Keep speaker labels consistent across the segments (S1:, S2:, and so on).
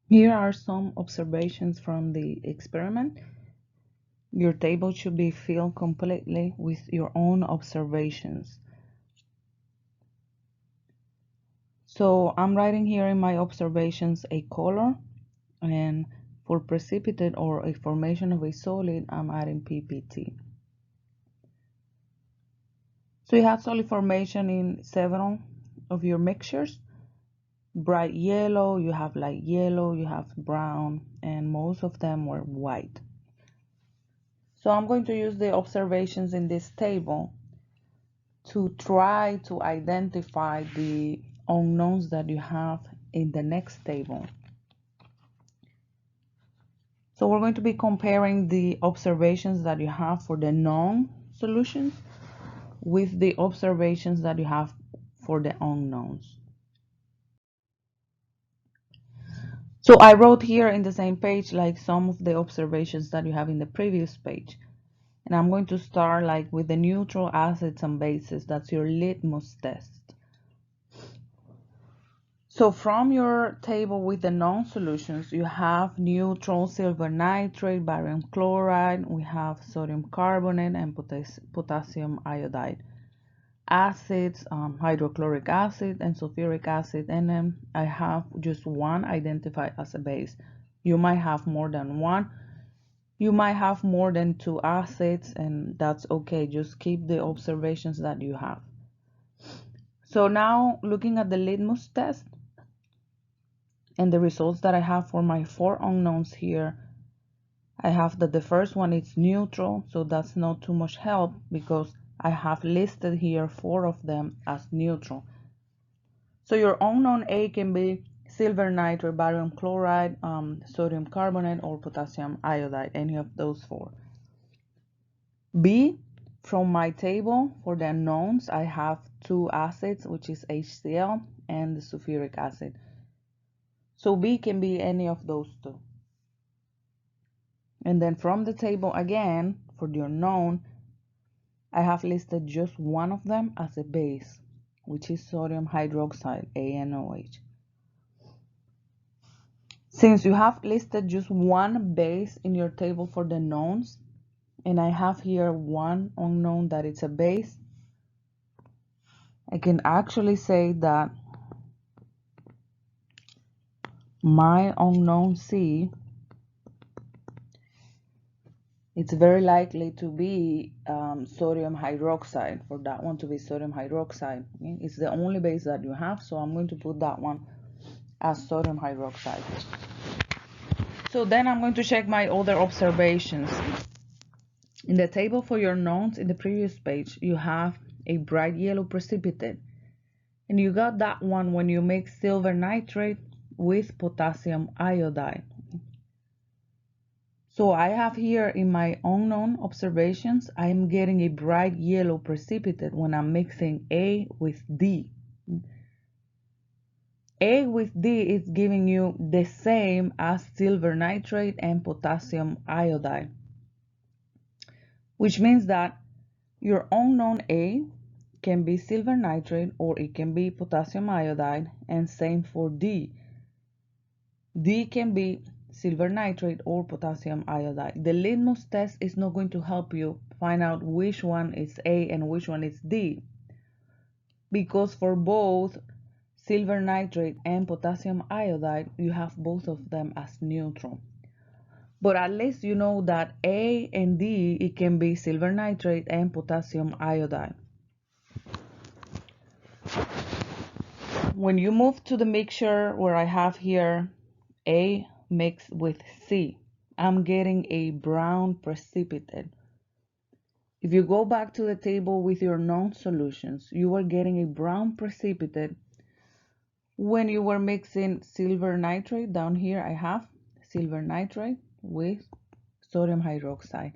S1: Here are some observations from the experiment. Your table should be filled completely with your own observations. So I'm writing here in my observations a color, and for precipitate or a formation of a solid, I'm adding PPT. So you have solid formation in several of your mixtures. Bright yellow, you have light yellow, you have brown, and most of them were white. So I'm going to use the observations in this table to try to identify the unknowns that you have in the next table. So we're going to be comparing the observations that you have for the known solutions with the observations that you have for the unknowns. So I wrote here in the same page like some of the observations that you have in the previous page. And I'm going to start like with the neutral acids and bases. That's your litmus test. So from your table with the known solutions, you have neutral silver nitrate, barium chloride, we have sodium carbonate and potassium iodide. Acids, hydrochloric acid and sulfuric acid, and then I have just one identified as a base. You might have more than one. You might have more than two acids, and that's okay. Just keep the observations that you have. So now looking at the litmus test, and the results that I have for my four unknowns here, I have that the first one is neutral, so that's not too much help because I have listed here four of them as neutral. So your unknown A can be silver nitrate, barium chloride, sodium carbonate, or potassium iodide, any of those four. B, from my table for the unknowns, I have two acids, which is HCl and the sulfuric acid. So B can be any of those two. And then from the table again, for the unknown, I have listed just one of them as a base, which is sodium hydroxide, ANOH. Since you have listed just one base in your table for the knowns, and I have here one unknown that it's a base, I can actually say that my unknown C, it's very likely to be sodium hydroxide, for that one to be sodium hydroxide. Okay? It's the only base that you have, so I'm going to put that one as sodium hydroxide. So then I'm going to check my other observations. In the table for your knowns in the previous page, you have a bright yellow precipitate. And you got that one when you mix silver nitrate with potassium iodide. So I have here in my unknown observations, I am getting a bright yellow precipitate when I'm mixing A with D. A with D is giving you the same as silver nitrate and potassium iodide, which means that your unknown A can be silver nitrate or it can be potassium iodide, and same for D. D can be silver nitrate or potassium iodide. The litmus test is not going to help you find out which one is A and which one is D, because for both silver nitrate and potassium iodide, you have both of them as neutral. But at least you know that A and D, it can be silver nitrate and potassium iodide. When you move to the mixture where I have here A mixed with C, I'm getting a brown precipitate. If you go back to the table with your known solutions, you are getting a brown precipitate when you were mixing silver nitrate. Down here I have silver nitrate with sodium hydroxide.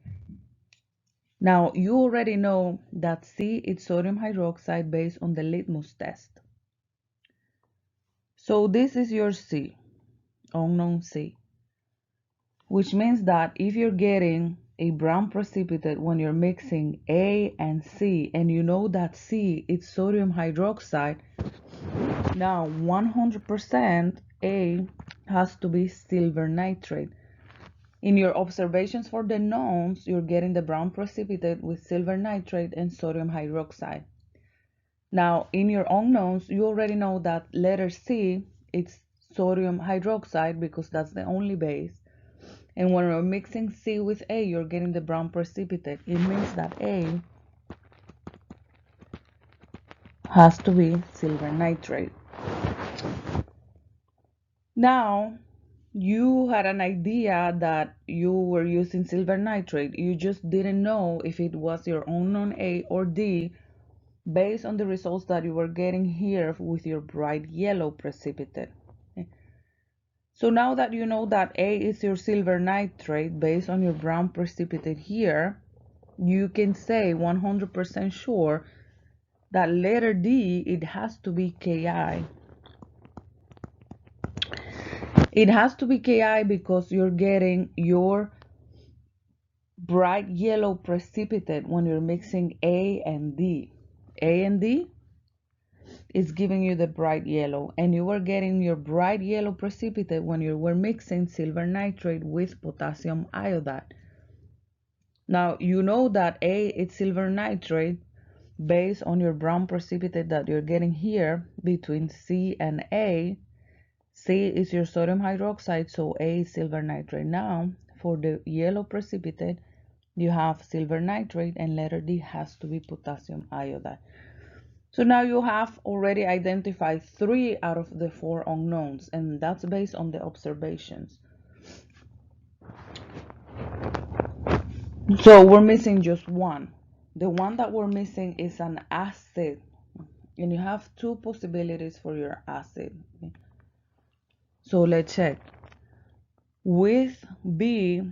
S1: Now you already know that C is sodium hydroxide based on the litmus test. So this is your C, unknown C, which means that if you're getting a brown precipitate when you're mixing A and C, and you know that C is sodium hydroxide, now 100% A has to be silver nitrate. In your observations for the knowns, you're getting the brown precipitate with silver nitrate and sodium hydroxide. Now, in your unknowns, you already know that letter C, it's sodium hydroxide because that's the only base. And when we're mixing C with A, you're getting the brown precipitate. It means that A has to be silver nitrate. Now, you had an idea that you were using silver nitrate. You just didn't know if it was your unknown A or D based on the results that you were getting here with your bright yellow precipitate. So now that you know that A is your silver nitrate based on your brown precipitate here, you can say 100% sure that letter D, it has to be Ki. It has to be Ki because you're getting your bright yellow precipitate when you're mixing A and D. A and D is giving you the bright yellow, and you were getting your bright yellow precipitate when you were mixing silver nitrate with potassium iodide. Now you know that A is silver nitrate based on your brown precipitate that you're getting here between C and A. C is your sodium hydroxide, so A is silver nitrate. Now for the yellow precipitate, you have silver nitrate, and letter D has to be potassium iodide. So now you have already identified 3 out of the 4 unknowns, and that's based on the observations. So we're missing just one. The one that we're missing is an acid, and you have 2 possibilities for your acid. So let's check. With B,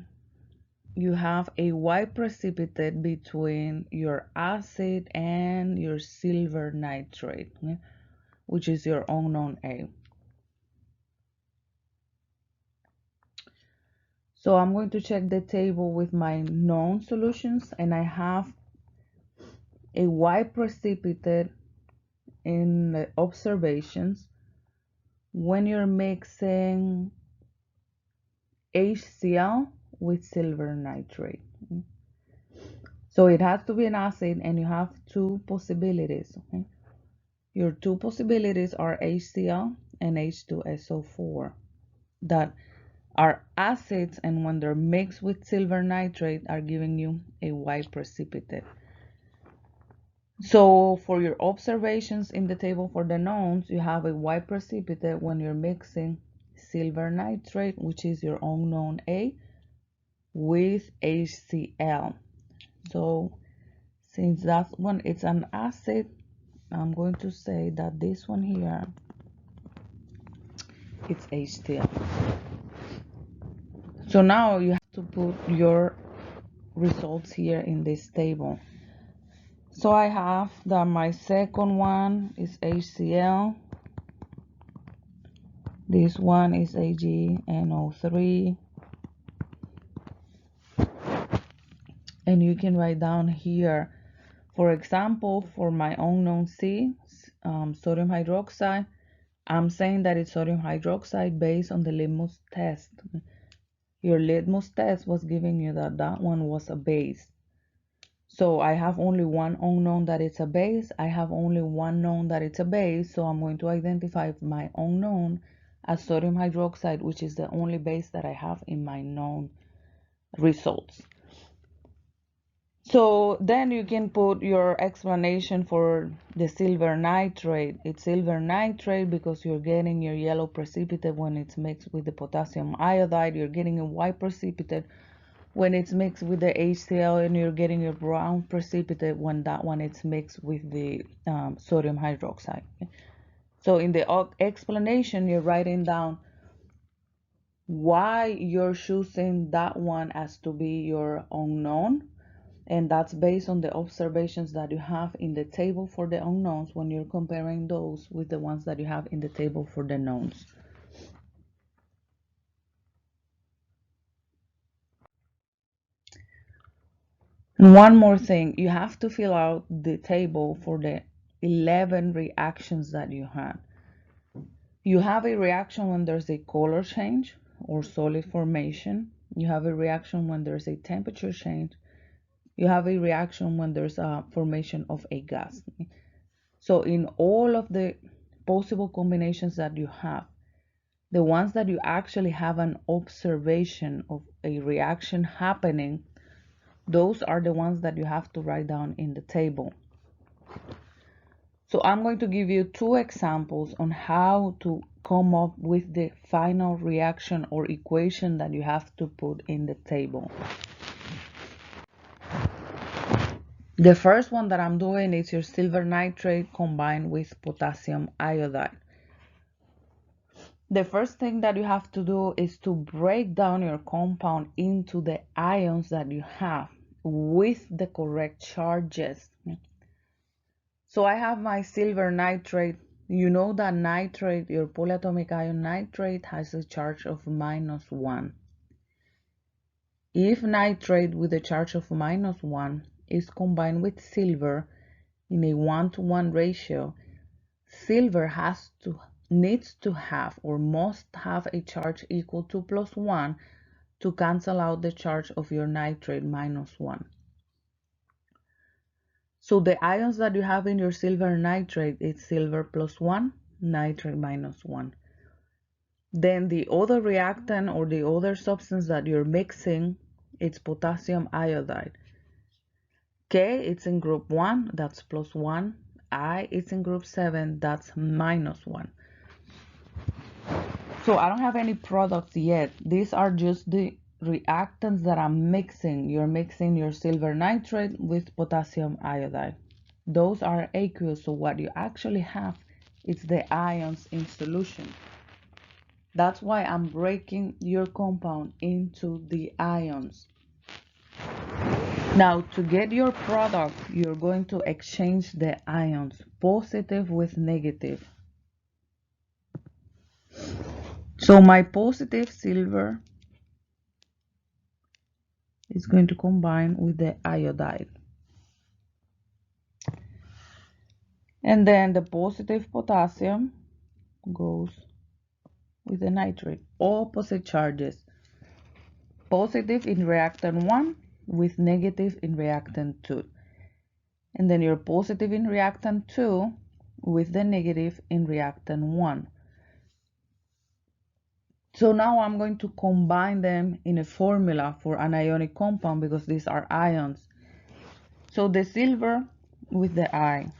S1: you have a white precipitate between your acid and your silver nitrate, which is your unknown A. So I'm going to check the table with my known solutions, and I have a white precipitate in the observations when you're mixing HCl with silver nitrate. So it has to be an acid, and you have 2 possibilities. Okay? Your 2 possibilities are HCl and H2SO4 that are acids, and when they're mixed with silver nitrate are giving you a white precipitate. So for your observations in the table for the knowns, you have a white precipitate when you're mixing silver nitrate, which is your unknown A, with HCl. So since that one it's an acid, I'm going to say that this one here, it's HCl. So now you have to put your results here in this table. So I have that my second one is HCl. This one is AgNO3. And you can write down here, for example, for my unknown C, sodium hydroxide, I'm saying that it's sodium hydroxide based on the litmus test. Your litmus test was giving you that that one was a base. So I have only one unknown that it's a base. I have only one known that it's a base. So I'm going to identify my unknown as sodium hydroxide, which is the only base that I have in my known results. So then you can put your explanation for the silver nitrate. It's silver nitrate because you're getting your yellow precipitate when it's mixed with the potassium iodide. You're getting a white precipitate when it's mixed with the HCl, and you're getting a brown precipitate when that one is mixed with the sodium hydroxide. So in the explanation, you're writing down why you're choosing that one as to be your unknown, and that's based on the observations that you have in the table for the unknowns when you're comparing those with the ones that you have in the table for the knowns. And one more thing, you have to fill out the table for the 11 reactions that you had. You have a reaction when there's a color change or solid formation. You have a reaction when there's a temperature change. You have a reaction when there's a formation of a gas. So in all of the possible combinations that you have, the ones that you actually have an observation of a reaction happening, those are the ones that you have to write down in the table. So I'm going to give you two examples on how to come up with the final reaction or equation that you have to put in the table. The first one that I'm doing is your silver nitrate combined with potassium iodide. The first thing that you have to do is to break down your compound into the ions that you have with the correct charges. So I have my silver nitrate. You know that nitrate, your polyatomic ion nitrate, has a charge of -1. If nitrate with a charge of -1 is combined with silver in a 1-to-1 ratio, silver needs to have or must have a charge equal to +1 to cancel out the charge of your nitrate -1. So the ions that you have in your silver nitrate is silver +1, nitrate -1. Then the other reactant or the other substance that you're mixing, it's potassium iodide. K, it's in group 1, that's +1. I, it's in group 7, that's -1. So I don't have any products yet. These are just the reactants that I'm mixing. You're mixing your silver nitrate with potassium iodide. Those are aqueous, so what you actually have is the ions in solution. That's why I'm breaking your compound into the ions. Now, to get your product, you're going to exchange the ions, positive with negative. So my positive silver is going to combine with the iodide. And then the positive potassium goes with the nitrate. Opposite charges. Positive in reactant 1 with negative in reactant 2. And then you're positive in reactant 2 with the negative in reactant 1. So now I'm going to combine them in a formula for an ionic compound because these are ions. So the silver with the I,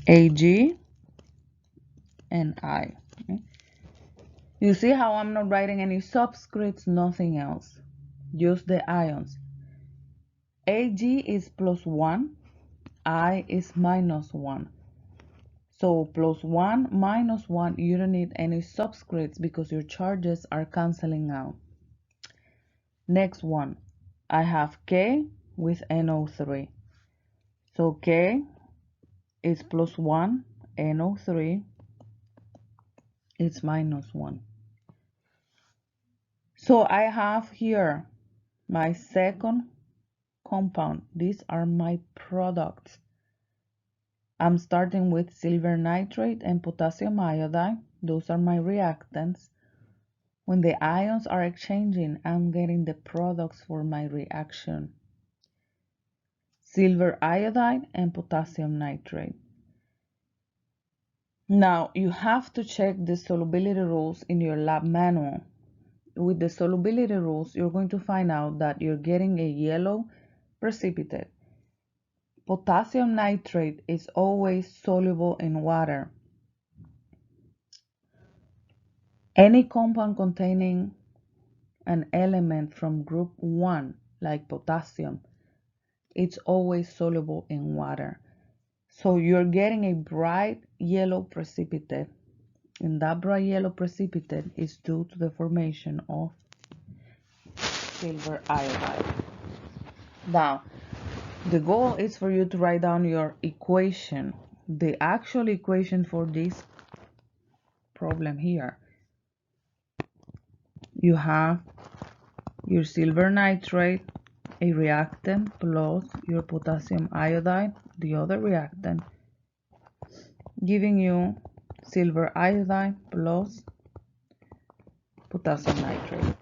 S1: Ag and I. Okay. You see how I'm not writing any subscripts, nothing else, just the ions. Ag is +1, I is -1. So +1, -1, you don't need any subscripts because your charges are canceling out. Next one, I have K with NO3. So K is +1, NO3, it's -1. So I have here my second compound. These are my products. I'm starting with silver nitrate and potassium iodide. Those are my reactants. When the ions are exchanging, I'm getting the products for my reaction. Silver iodide and potassium nitrate. Now, you have to check the solubility rules in your lab manual. With the solubility rules, you're going to find out that you're getting a yellow precipitate. Potassium nitrate is always soluble in water. Any compound containing an element from group 1, like potassium, it's always soluble in water. So you're getting a bright yellow precipitate, and that bright yellow precipitate is due to the formation of silver iodide. Now, the goal is for you to write down your equation, the actual equation for this problem here. You have your silver nitrate, a reactant, plus your potassium iodide, the other reactant, giving you silver iodide plus potassium nitrate.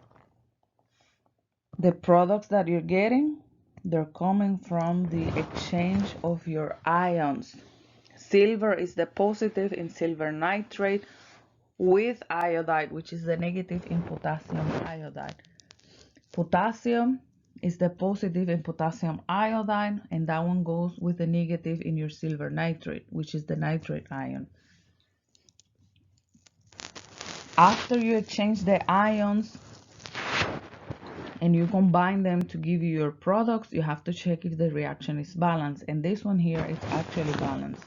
S1: The products that you're getting, they're coming from the exchange of your ions. Silver is the positive in silver nitrate with iodide, which is the negative in potassium iodide. Potassium is the positive in potassium iodide, and that one goes with the negative in your silver nitrate, which is the nitrate ion. After you exchange the ions and you combine them to give you your products, you have to check if the reaction is balanced, and this one here is actually balanced.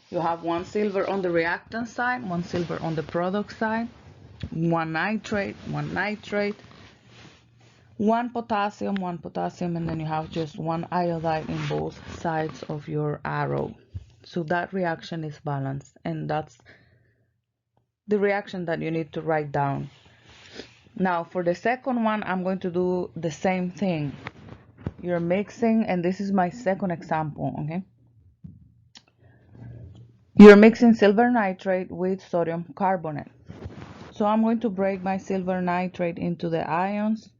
S1: You have one silver on the reactant side, one silver on the product side, one nitrate, one potassium, and then you have just one iodide in both sides of your arrow. So that reaction is balanced, and that's the reaction that you need to write down. Now for the second one, I'm going to do the same thing. You're mixing, and this is my second example, okay? You're mixing silver nitrate with sodium carbonate. So I'm going to break my silver nitrate into the ions.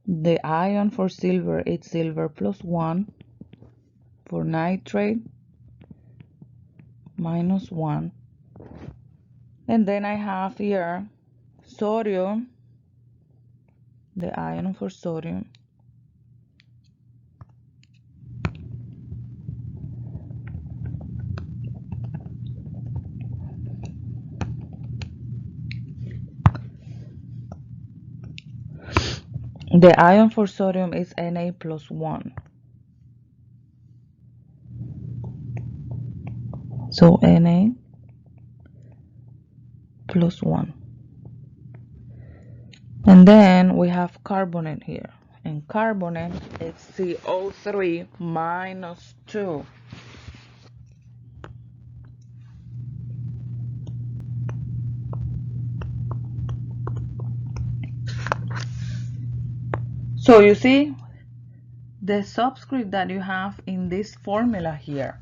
S1: The ion for silver is silver plus 1. For nitrate, minus 1. And then I have here sodium, the ion for sodium. The ion for sodium is Na plus 1. So Na plus 1. And then we have carbonate here. And carbonate is CO3 minus 2. So you see the subscript that you have in this formula here.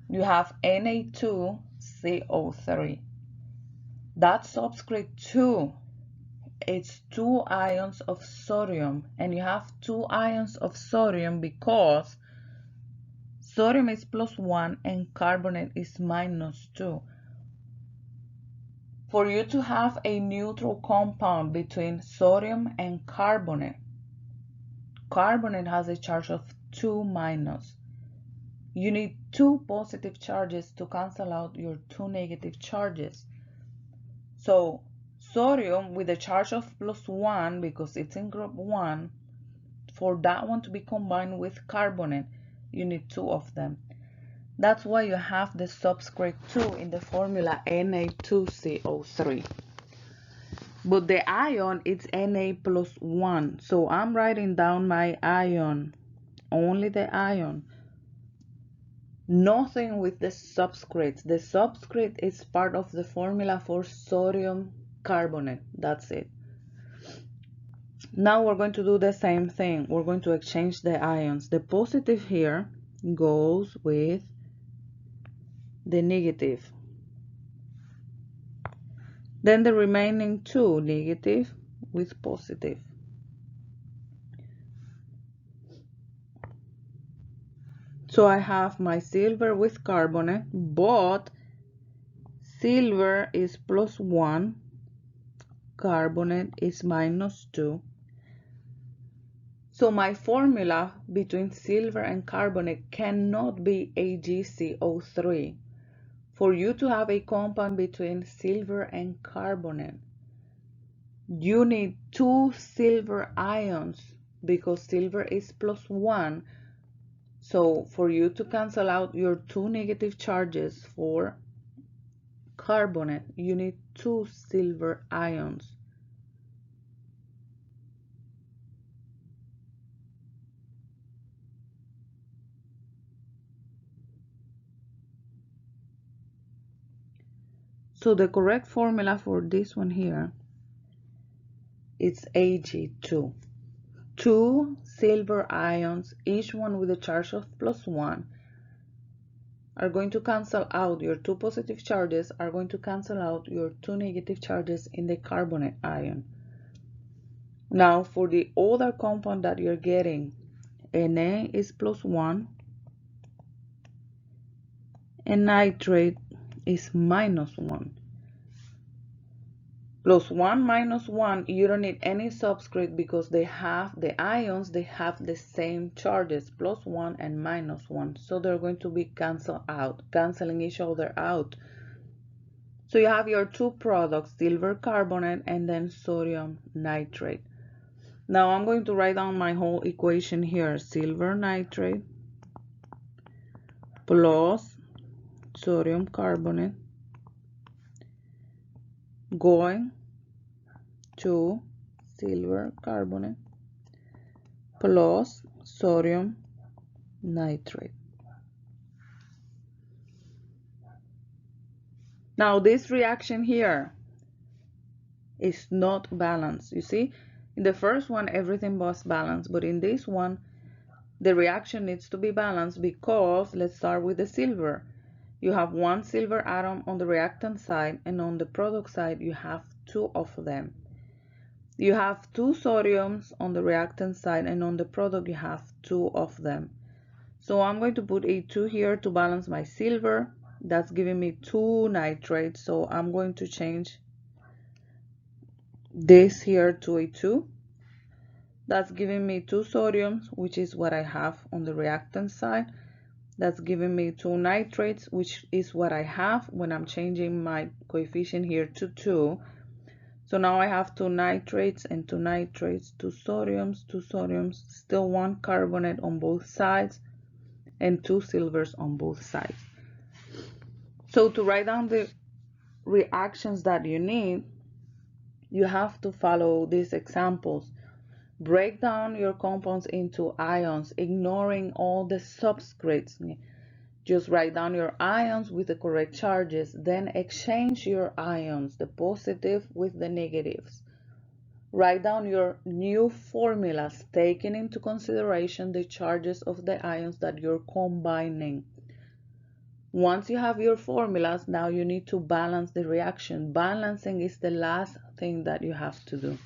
S1: You have Na2CO3. That subscript 2, it's 2 ions of sodium, and you have 2 ions of sodium because sodium is plus 1 and carbonate is minus 2. For you to have a neutral compound between sodium and carbonate, carbonate has a charge of 2 minus. You need 2 positive charges to cancel out your 2 negative charges. So sodium with a charge of plus 1, because it's in group 1, for that one to be combined with carbonate, you need 2 of them. That's why you have the subscript 2 in the formula Na2CO3. But the ion is Na plus 1. So I'm writing down my ion, only the ion. Nothing with the subscript. The subscript is part of the formula for sodium carbonate. That's it. Now we're going to do the same thing. We're going to exchange the ions. The positive here goes with the negative. Then the remaining 2, negative with positive. So I have my silver with carbonate, but silver is plus 1, carbonate is minus 2. So my formula between silver and carbonate cannot be AgCO3. For you to have a compound between silver and carbonate, you need 2 silver ions because silver is plus 1. So for you to cancel out your 2 negative charges for carbonate, you need 2 silver ions. So the correct formula for this one here is Ag2. 2 silver ions, each one with a charge of plus 1, are going to cancel out, your two positive charges are going to cancel out your two negative charges in the carbonate ion. Now for the other compound that you're getting, Na is +1 and nitrate is -1. +1 -1, you don't need any subscript because they have the ions, they have the same charges, +1 and -1. So they're going to be canceling each other out. So you have your two products, silver carbonate and then sodium nitrate. Now I'm going to write down my whole equation here. Silver nitrate plus sodium carbonate going to silver carbonate plus sodium nitrate. Now this reaction here is not balanced. You see, in the first one everything was balanced, but in this one the reaction needs to be balanced because let's start with the silver. You have one silver atom on the reactant side, and on the product side you have two of them. You have two sodiums on the reactant side, and on the product you have two of them. So I'm going to put a 2 here to balance my silver. That's giving me 2 nitrates, so I'm going to change this here to a 2. That's giving me 2 sodiums, which is what I have on the reactant side. That's giving me 2 nitrates, which is what I have when I'm changing my coefficient here to 2. So now I have 2 nitrates and 2 nitrates, 2 sodiums, still 1 carbonate on both sides, and 2 silvers on both sides. So to write down the reactions that you need, you have to follow these examples. Break down your compounds into ions, ignoring all the subscripts. Just write down your ions with the correct charges, then exchange your ions, the positive with the negatives. Write down your new formulas, taking into consideration the charges of the ions that you're combining. Once you have your formulas, now you need to balance the reaction. Balancing is the last thing that you have to do.